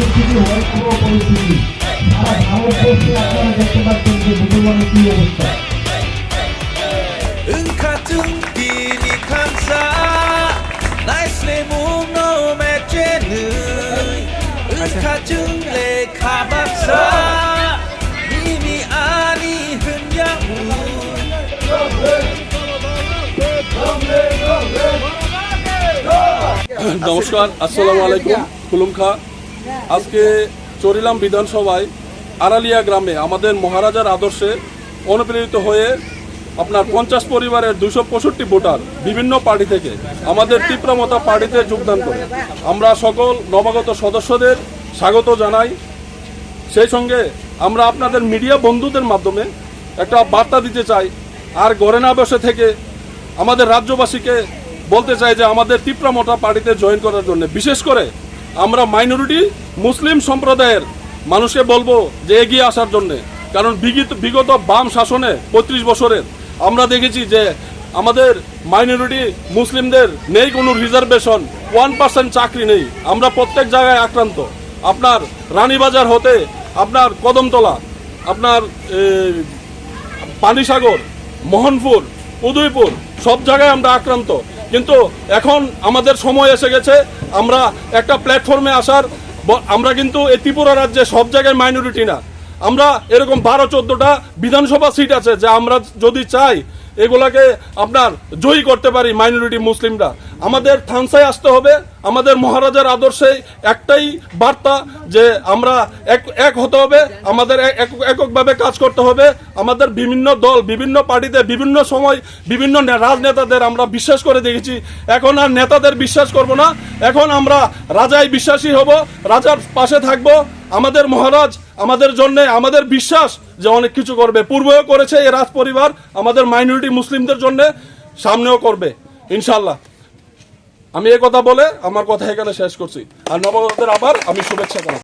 পরিস্থিতি ভয়াবহ পরিস্থিতি। সারা ভারতবর্ষে আপনারা দেখতে পাচ্ছেন যে মুসলমানের কি অবস্থা। Engkau dini kansa, nice lemon no mecene. Engkau le kabasa, ini ani henyamu. নমস্কার, আসসালামু আলাইকুম। কুলুমখা আজকে চরিলাম বিধানসভায় আড়ালিয়া গ্রামে আমাদের মহারাজার আদর্শে অনুপ্রেরিত হয়ে আপনার 50 পরিবারের 265 ভোটার বিভিন্ন পার্টি থেকে আমাদের তীব্রমতা পার্টিতে যোগদান করে আমরা সকল নবাগত সদস্যদের স্বাগত জানাই। সেই সঙ্গে আমরা আপনাদের মিডিয়া বন্ধুদের মাধ্যমে একটা বার্তা দিতে চাই, আর ঘরে না বসে থেকে আমাদের রাজ্যবাসীকে বলতে চাই যে আমাদের তীব্রমতা পার্টিতে জয়েন করার জন্য, বিশেষ করে আমরা মাইনরিটি মুসলিম সম্প্রদায়ের মানুষকে বলবো যে এগিয়ে আসার জন্য। কারণ বিগত বাম শাসনে 35 বছরের আমরা দেখেছি যে আমাদের মাইনরিটি মুসলিমদের নেই কোনো রিজার্ভেশন, 1% চাকরি নেই। আমরা প্রত্যেক জায়গায় আক্রান্ত। আপনার রানীবাজার হতে আপনার কদমতলা, আপনার পানিসাগর, মোহনপুর, উদয়পুর সব জায়গায় আমরা আক্রান্ত। কিন্তু এখন আমাদের সময় এসে গেছে আমরা একটা প্ল্যাটফর্মে আসার। আমরা কিন্তু এই ত্রিপুরা রাজ্যে সব জায়গায় মাইনরিটি না, আমরা এরকম 12-14টা বিধানসভা সিট আছে যে আমরা যদি চাই এগুলাকে আপনার জয়ী করতে পারি মাইনরিটি মুসলিমরা। আমাদের থানসায় আসতে হবে। আমাদের মহারাজার আদর্শে একটাই বার্তা যে আমরা এক হতে হবে, আমাদের এককভাবে কাজ করতে হবে। আমাদের বিভিন্ন দল বিভিন্ন পার্টিতে বিভিন্ন সময় বিভিন্ন রাজনেতাদের আমরা বিশ্বাস করে দেখেছি, এখন আর নেতাদের বিশ্বাস করব না। এখন আমরা রাজায় বিশ্বাসী হব, রাজার পাশে থাকব। আমাদের মহারাজ আমাদের জন্য আমাদের বিশ্বাস যে অনেক কিছু করবে, পূর্বেও করেছে এই রাজ পরিবার আমাদের মাইনরিটি মুসলিমদের জন্য, সামনেও করবে ইনশাল্লাহ। আমি এই কথা বলে আমার কথা এখানে শেষ করছি। আর নবাগতদের আবার আমি শুভেচ্ছা জানাই।